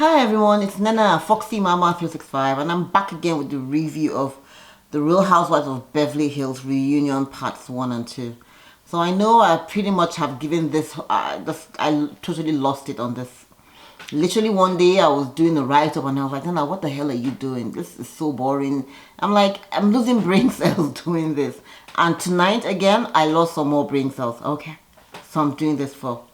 Hi everyone, it's Nana Foxy Mama 365 and I'm back again with the review of The Real Housewives of Beverly Hills Reunion Parts 1 and 2. So I know I pretty much have given this, I totally lost it on this. Literally one day I was doing a write-up and I was like, Nana, what the hell are you doing? This is so boring. I'm like, I'm losing brain cells doing this. And tonight again, I lost some more brain cells. Okay, so I'm doing this for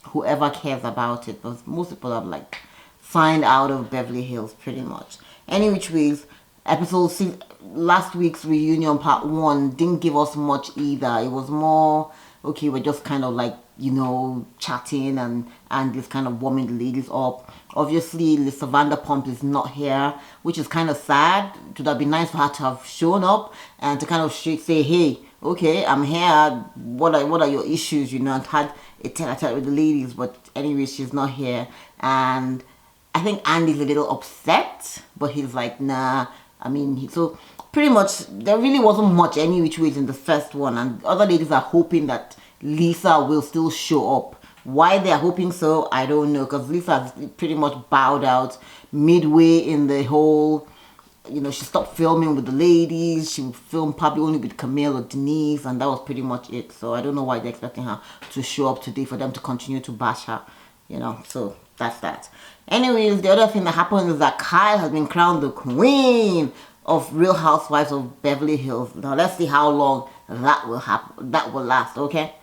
whoever cares about it, but most people have like signed out of Beverly Hills pretty much. Any which ways, last week's reunion part 1 didn't give us much either. It was more okay, we're just kind of like, you know, chatting and just kind of warming the ladies up. Obviously Vander Pump is not here, which is kind of sad. It would have been nice for her to have shown up and to kind of say, hey, okay, I'm here, what are your issues, you know, and had a tete-a-tete with the ladies. But anyway, she's not here. And I think Andy's a little upset, but he's like, nah. I mean, so pretty much there really wasn't much any which ways in the first one, and other ladies are hoping that Lisa will still show up. Why they're hoping so, I don't know, because Lisa pretty much bowed out midway in the whole, you know, she stopped filming with the ladies. She would film probably only with Camille or Denise, and that was pretty much it. So I don't know why they're expecting her to show up today for them to continue to bash her, you know. So that's that. Anyways, the other thing that happened is that Kyle has been crowned the queen of Real Housewives of Beverly Hills. Now let's see how long that will happen. That will last. Okay.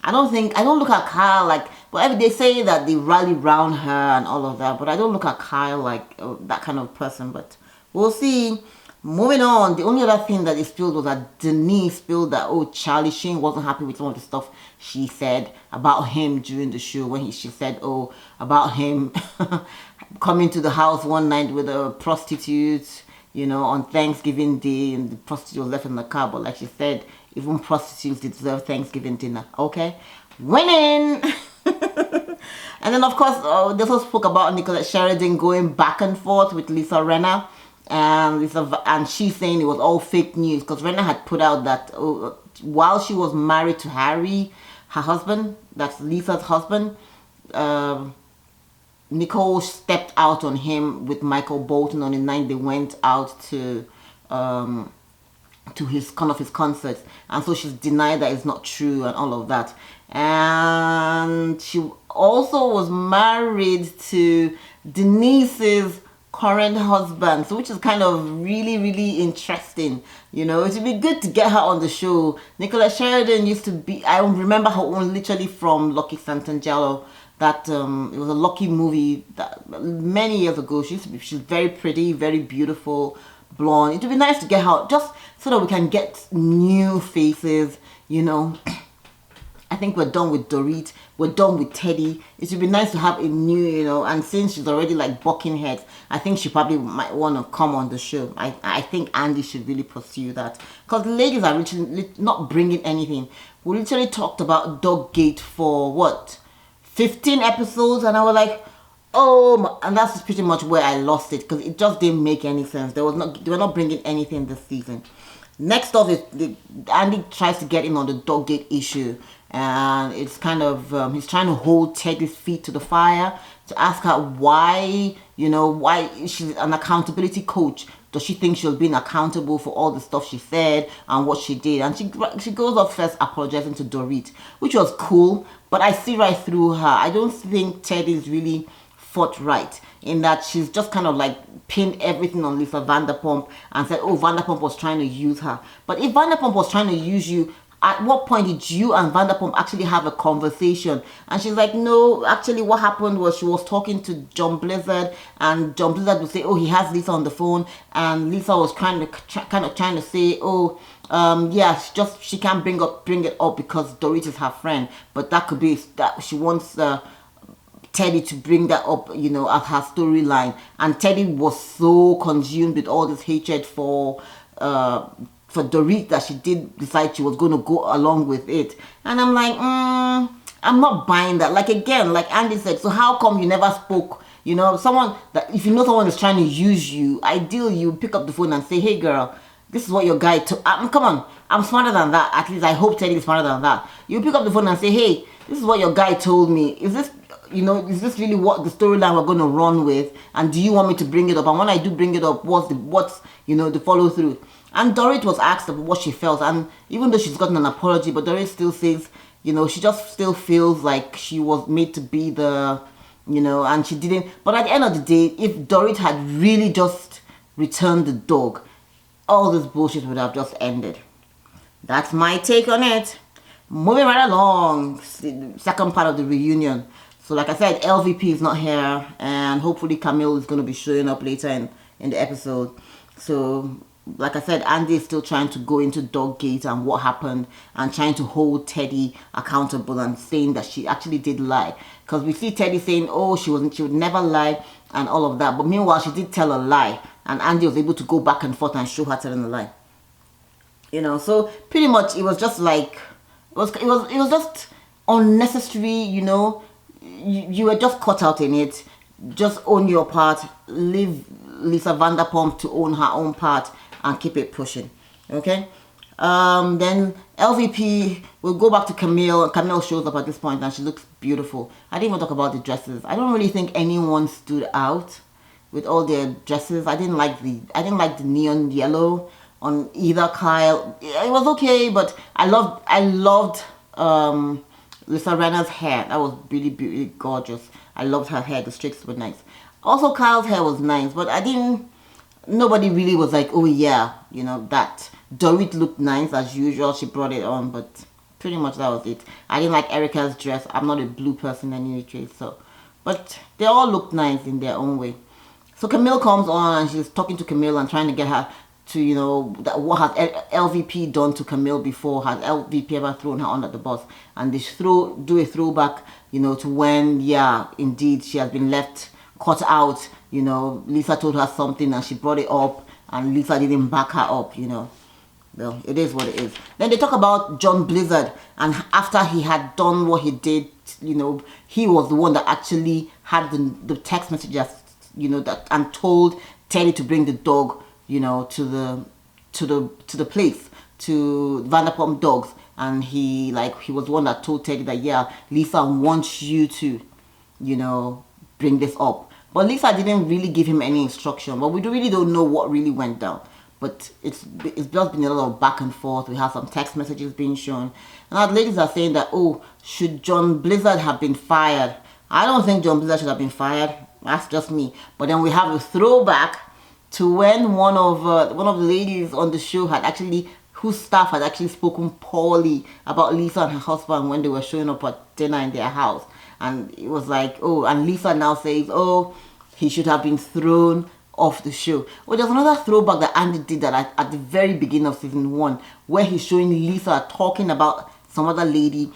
I don't look at Kyle like, well, they say that they rally around her and all of that, but I don't look at Kyle like that kind of person. But we'll see. Moving on, the only other thing that is spilled was that Denise spilled that, oh, Charlie Sheen wasn't happy with some of the stuff she said about him during the show when she said, oh, about him coming to the house one night with a prostitute, you know, on Thanksgiving Day, and the prostitute was left in the car. But like she said, even prostitutes deserve Thanksgiving dinner. Okay, winning. And then of course, they also spoke about Nicolette Sheridan going back and forth with Lisa Rinna. And she's saying it was all fake news because Rinna had put out that while she was married to Harry, her husband, that's Lisa's husband, Nicole stepped out on him with Michael Bolton on the night they went out to his concerts, and so she's denied that it's not true and all of that. And she also was married to Denise's current husband, so which is kind of really interesting. You know, it would be good to get her on the show. Nicolette Sheridan used to be, I remember her one literally from Lucky Santangelo, that it was a Lucky movie that many years ago. She's very pretty, very beautiful, blonde. It would be nice to get her just so that we can get new faces, you know. I think we're done with Dorit. We're done with Teddy. It would be nice to have a new, you know, and since she's already like bucking heads, I think she probably might want to come on the show. I think Andy should really pursue that. Because the ladies are literally not bringing anything. We literally talked about Doggate for, what, 15 episodes? And I was like, oh, and that's pretty much where I lost it. Because it just didn't make any sense. They were not bringing anything this season. Next off is Andy tries to get in on the Doggate issue, and it's kind of he's trying to hold Teddy's feet to the fire to ask her why, you know, why she's an accountability coach. Does she think she'll be accountable for all the stuff she said and what she did? And she goes up first apologizing to Dorit, which was cool, but I see right through her. I don't think Teddy's really fought right, in that she's just kind of like pinned everything on Vander Pump and said, oh, Vander Pump was trying to use her. But if Vander Pump was trying to use you, at what point did you and Vander Pump actually have a conversation? And she's like, no, actually what happened was she was talking to John Blizzard, and John Blizzard would say, oh, he has Lisa on the phone, and Lisa was kind of trying to say, oh, yeah, she can't bring it up because Dorit is her friend, but that could be that she wants Teddy to bring that up, you know, as her storyline. And Teddy was so consumed with all this hatred for Dorit that she did decide she was going to go along with it. And I'm like, I'm not buying that. Like, again, like Andy said, so how come you never spoke? You know, if you know someone is trying to use you, ideally you pick up the phone and say, hey girl, this is what your guy told. Come on, I'm smarter than that. At least I hope Teddy is smarter than that. You pick up the phone and say, hey, this is what your guy told me. Is this is this really what the storyline we're going to run with? And do you want me to bring it up? And when I do bring it up, what's the follow through? And Dorit was asked about what she felt, and even though she's gotten an apology, but Dorit still says, she just still feels like she was made to be the, and she didn't. But at the end of the day, if Dorit had really just returned the dog, all this bullshit would have just ended. That's my take on it. Moving right along, second part of the reunion. So like I said, LVP is not here, and hopefully Camille is going to be showing up later in the episode. So like I said, Andy is still trying to go into Doggate and what happened, and trying to hold Teddy accountable and saying that she actually did lie. Because we see Teddy saying, oh, she would never lie and all of that. But meanwhile, she did tell a lie, and Andy was able to go back and forth and show her telling a lie. So pretty much it was just like, it was just unnecessary, you were just caught out in it. Just own your part, leave Lisa Vander Pump to own her own part and keep it pushing. Okay? Then LVP, we'll go back to Camille. Camille shows up at this point and she looks beautiful. I didn't even talk about the dresses. I don't really think anyone stood out with all their dresses. I didn't like the neon yellow on either Kyle. It was okay, but I loved Lisa Rinna's hair. That was really, really gorgeous. I loved her hair. The streaks were nice. Also, Kyle's hair was nice, but nobody really was like, oh yeah, that. Dorit looked nice as usual. She brought it on, but pretty much that was it. I didn't like Erika's dress. I'm not a blue person anyway, so. But they all looked nice in their own way. So Camille comes on and she's talking to Camille and trying to get her to, what has LVP done to Camille before? Has LVP ever thrown her under the bus? And they do a throwback, to when, yeah, indeed, she has been left caught out. Lisa told her something and she brought it up and Lisa didn't back her up, Well, it is what it is. Then they talk about John Blizzard, and after he had done what he did, he was the one that actually had the text messages, that, and told Teddy to bring the dog, to the place, to Vander Pump Dogs, and he was the one that told Teddy that, yeah, Lisa wants you to, bring this up. But Lisa didn't really give him any instruction, but we really don't know what really went down. But it's just been a lot of back and forth. We have some text messages being shown. And our ladies are saying that, oh, should John Blizzard have been fired? I don't think John Blizzard should have been fired. That's just me. But then we have a throwback to when one of the ladies on the show whose staff had actually spoken poorly about Lisa and her husband when they were showing up at dinner in their house. And it was like, oh, and Lisa now says, oh, he should have been thrown off the show. Well, there's another throwback that Andy did that at the very beginning of season 1, where he's showing Lisa talking about some other lady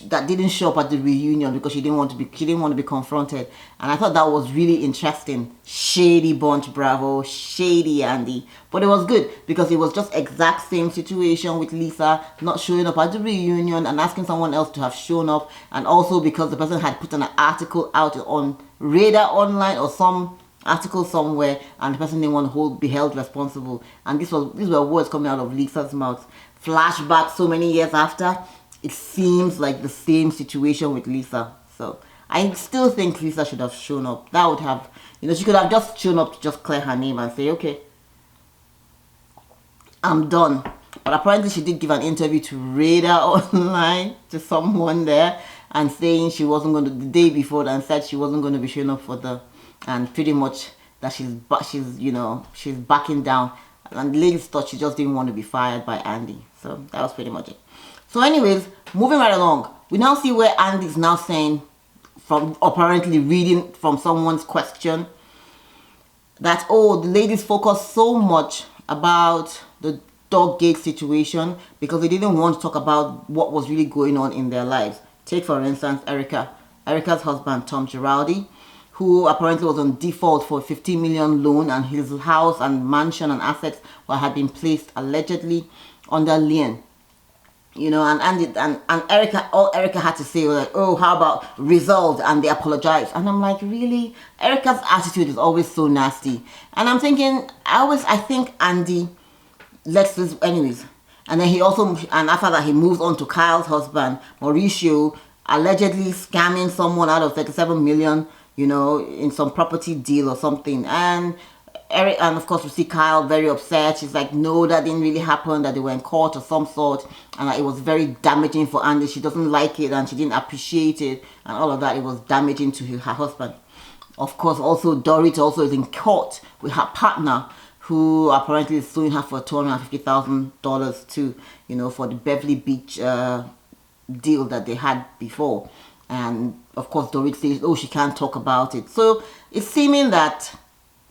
that didn't show up at the reunion because she didn't want to be confronted. And I thought that was really interesting. Shady bunch, bravo, shady Andy. But it was good because it was just exact same situation with Lisa not showing up at the reunion and asking someone else to have shown up, and also because the person had put an article out on Radar Online or some article somewhere, and the person didn't want to be held responsible. And these were words coming out of Lisa's mouth. Flashback so many years after, it seems like the same situation with Lisa. So I still think Lisa should have shown up. That would have, she could have just shown up to just clear her name and say, okay, I'm done. But apparently she did give an interview to Radar Online, to someone there, and saying she wasn't going to, the day before, and said she wasn't going to be showing up for and pretty much that she's backing down. And the ladies thought she just didn't want to be fired by Andy. So that was pretty much it. So anyways, moving right along, we now see where Andy's now saying, from apparently reading from someone's question, that, oh, the ladies focus so much about the Doggate situation because they didn't want to talk about what was really going on in their lives. Take, for instance, Erika's husband, Tom Giraldi, who apparently was on default for a 15 million loan, and his house and mansion and assets had been placed allegedly under lien. And Erika, all Erika had to say was like, oh, how about resolved? And they apologized. And I'm like, really? Erika's attitude is always so nasty. And I'm thinking, I think Andy lets this, anyways. And then and after that, he moves on to Kyle's husband, Mauricio. allegedly scamming someone out of 37 million, you know, in some property deal or something. And Eric, and of course we see Kyle very upset. She's like, no, that didn't really happen, that they were in court or some sort, and that it was very damaging for Andy. She doesn't like it and she didn't appreciate it and all of that. It was damaging to her husband. Of course, also Dorit also is in court with her partner, who apparently is suing her for $250,000 too, you know, for the Beverly Beach deal that they had before. And of course Dorit says, oh, she can't talk about it. So it's seeming that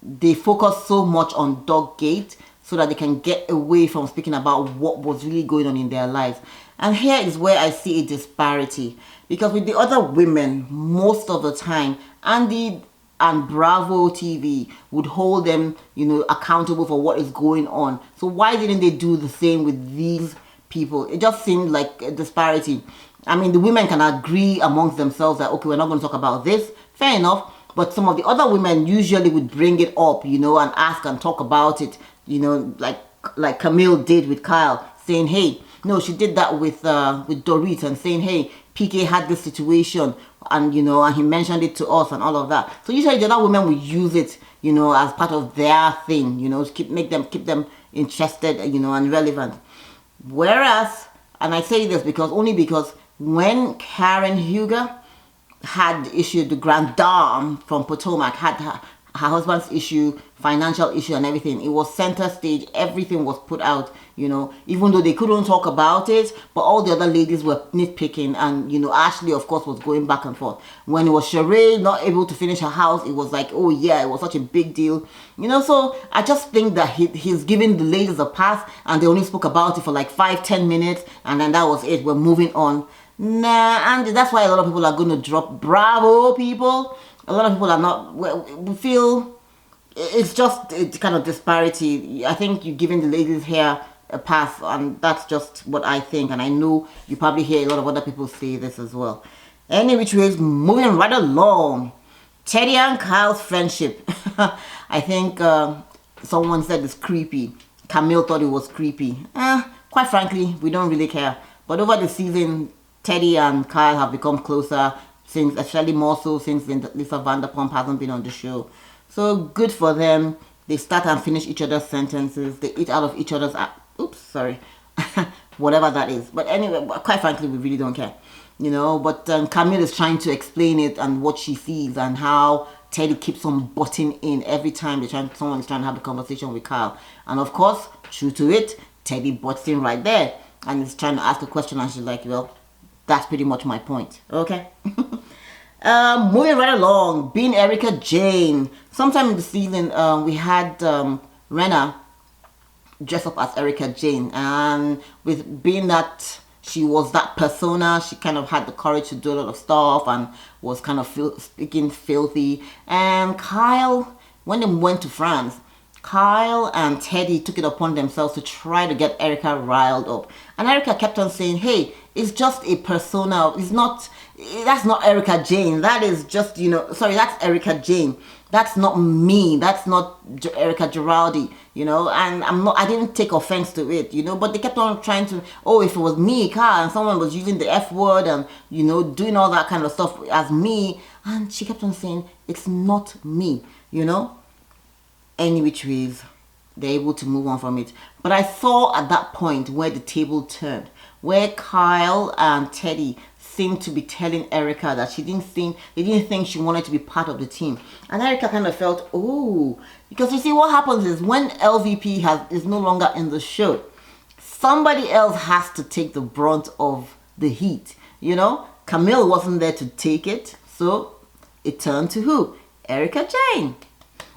they focus so much on Doggate so that they can get away from speaking about what was really going on in their lives. And here is where I see a disparity, because with the other women, most of the time, Andy and Bravo TV would hold them, you know, accountable for what is going on. So why didn't they do the same with these people? It just seemed like a disparity. I mean, the women can agree amongst themselves that, okay, we're not going to talk about this. Fair enough. But some of the other women usually would bring it up, you know, and ask and talk about it, you know, like Camille did with Kyle, saying, hey, no, she did that with Dorit, and saying, hey, PK had this situation, and, you know, and he mentioned it to us and all of that. So usually the other women would use it, you know, as part of their thing, you know, to keep them interested, you know, and relevant. Whereas, and I say this only because when Karen Huger had issued, the grand dame from Potomac had her husband's issue, financial issue and everything, it was center stage. Everything was put out, you know, even though they couldn't talk about it, but all the other ladies were nitpicking. And, you know, Ashley of course was going back and forth. When it was Sheree not able to finish her house, it was like, oh yeah, it was such a big deal, you know. So I just think that he's giving the ladies a pass, and they only spoke about it for like 5-10 minutes, and then that was it. We're moving on. Nah, and that's why a lot of people are going to drop Bravo people. A lot of people are not, we feel it's just a kind of disparity. I think you're giving the ladies here a pass, and that's just what I think. And I know you probably hear a lot of other people say this as well. Any which ways, moving right along. Teddy and Kyle's friendship. I think someone said it's creepy. Camille thought it was creepy. Quite frankly, we don't really care. But over the season, Teddy and Kyle have become closer, since, especially more so since Lisa Vander Pump hasn't been on the show. So good for them. They start and finish each other's sentences. They eat out of each other's whatever that is. But anyway, quite frankly, we really don't care, you know. But Camille is trying to explain it and what she sees, and how Teddy keeps on butting in every time someone is trying to have a conversation with Kyle. And of course, true to it, Teddy butts in right there and is trying to ask a question, and she's like, well, that's pretty much my point. Okay. Moving right along, being Erika Jane. Sometime in the season, we had Renna dress up as Erika Jane, and with being that she was that persona, she kind of had the courage to do a lot of stuff and was kind of speaking filthy. And Kyle, when they went to France, Kyle and Teddy took it upon themselves to try to get Erika riled up. And Erika kept on saying, hey, it's just a persona. That's not Erika Jane. That is just, you know, sorry, that's Erika Jane. That's not me. That's not Erika Giraldi, you know. And I didn't take offense to it, you know. But they kept on trying to, oh, if it was me, Kyle, and someone was using the F word and, you know, doing all that kind of stuff as me. And she kept on saying, it's not me, you know. Any which ways, they're able to move on from it. But I saw at that point where the table turned, where Kyle and Teddy seemed to be telling Erika that they didn't think she wanted to be part of the team. And Erika kind of felt, oh, because you see what happens is when LVP is no longer in the show, somebody else has to take the brunt of the heat, you know. Camille wasn't there to take it, so it turned to who? Erika Jane.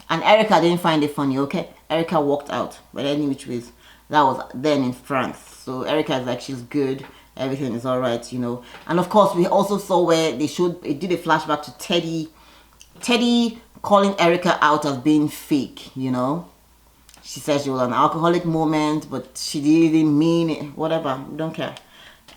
And Erika didn't find it funny, okay? Erika walked out. But any which ways, that was then in France. So Erika is like, she's good. Everything is alright, you know. And of course, we also saw where it did a flashback to Teddy. Teddy calling Erika out as being fake, you know. She said she was an alcoholic moment, but she didn't mean it. Whatever, we don't care.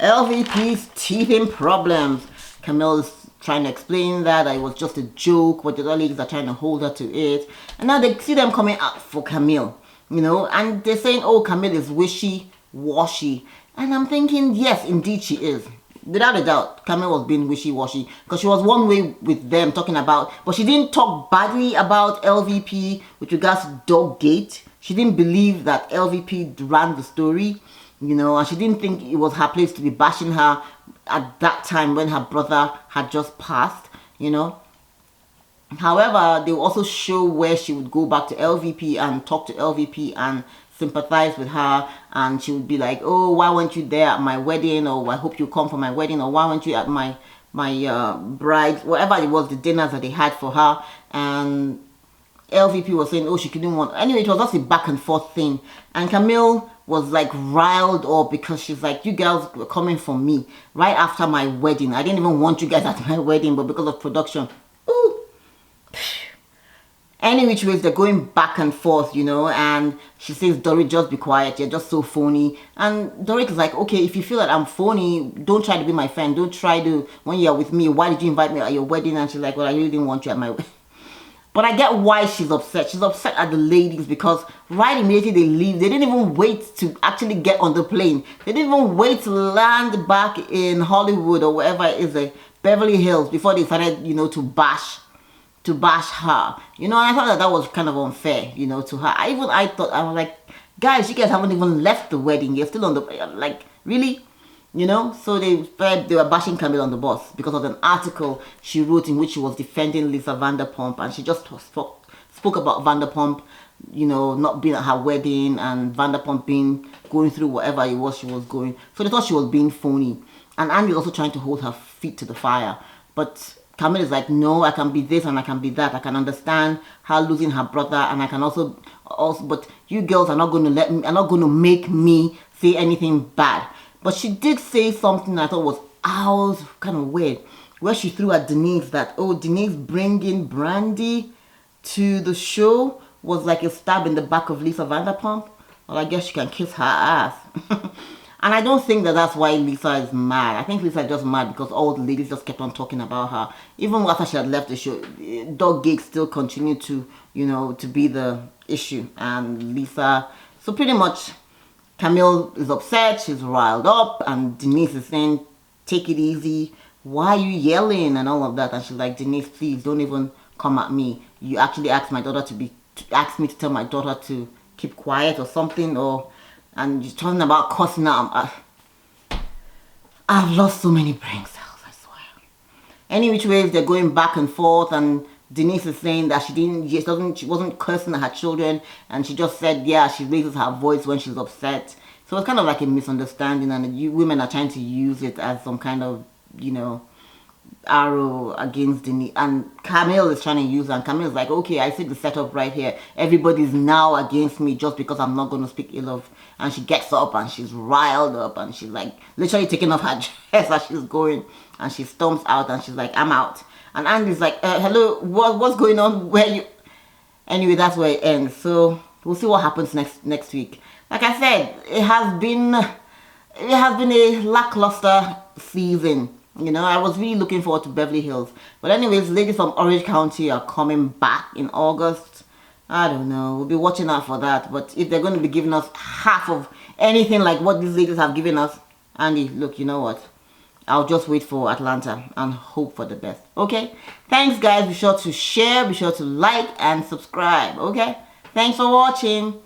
LVP's teething problems. Camille's trying to explain that it was just a joke, but the other ladies are trying to hold her to it. And now they see them coming out for Camille, you know, and they're saying, oh, Camille is wishy-washy. And I'm thinking, yes, indeed she is. without a doubt, Camille was being wishy-washy because she was one way with them talking about, but she didn't talk badly about LVP with regards to Doggate. She didn't believe that LVP ran the story, you know, and she didn't think it was her place to be bashing her at that time when her brother had just passed, you know. However, they will also show where she would go back to LVP and talk to LVP and sympathize with her, and she would be like, oh, why weren't you there at my wedding, or I hope you come for my wedding, or why weren't you at my bride, whatever it was, the dinners that they had for her. And LVP was saying, oh, she couldn't want, anyway, it was just a back and forth thing, and Camille was like riled up because she's like, you girls were coming for me right after my wedding. I didn't even want you guys at my wedding, but because of production, ooh. Any which ways, they're going back and forth, you know, and she says, Dorit, just be quiet, you're just so phony. And Dorit is like, okay, if you feel that I'm phony, don't try to be my friend, don't try to, when you're with me, why did you invite me at your wedding? And she's like, well, I really didn't want you at my wedding. But I get why she's upset. She's upset at the ladies because right immediately they leave, they didn't even wait to actually get on the plane. They didn't even wait to land back in Hollywood or wherever it is, Beverly Hills, before they started, you know, to bash her, you know. And I thought that that was kind of unfair, you know, to her. I thought, I was like, guys, you guys haven't even left the wedding, you're still on the, like, really, you know. So they were bashing Camille on the bus because of an article she wrote in which she was defending Vander Pump, and she just spoke about Vander Pump, you know, not being at her wedding, and Vander Pump going through whatever it was she was going. So they thought she was being phony, and Andy was also trying to hold her feet to the fire, but Camille is like, no, I can be this and I can be that. I can understand her losing her brother, and I can also, but you girls are not going to make me say anything bad. But she did say something I thought was kind of weird, where she threw at Denise that, oh, Denise bringing Brandy to the show was like a stab in the back of Vander Pump. Well, I guess she can kiss her ass. And I don't think that that's why Lisa is mad. I think Lisa is just mad because all the ladies just kept on talking about her. Even after she had left the show, Doggate still continued to, you know, to be the issue. And Lisa, so pretty much Camille is upset, she's riled up, and Denise is saying, take it easy. Why are you yelling and all of that? And she's like, Denise, please don't even come at me. You actually asked my daughter asked me to tell my daughter to keep quiet or something, and you're talking about cussing out. I've lost so many brain cells, I swear. Any which ways, they're going back and forth, and Denise is saying that she wasn't cursing at her children, and she just said, yeah, she raises her voice when she's upset. So it's kind of like a misunderstanding, and you women are trying to use it as some kind of, you know, arrow against Denise, and Camille is trying to use it, and Camille is like, okay, I see the setup right here. Everybody's now against me just because I'm not going to speak ill of. And she gets up and she's riled up, and she's like literally taking off her dress as she's going, and she storms out and she's like, I'm out. And Andy's like, hello, what's going on? Where you? Anyway, that's where it ends. So we'll see what happens next week. Like I said, it has been a lackluster season. You know, I was really looking forward to Beverly Hills. But anyways, ladies from Orange County are coming back in August. I don't know. We'll be watching out for that. But if they're going to be giving us half of anything like what these ladies have given us, Andy, look, you know what? I'll just wait for Atlanta and hope for the best. Okay? Thanks, guys. Be sure to share. Be sure to like and subscribe. Okay? Thanks for watching.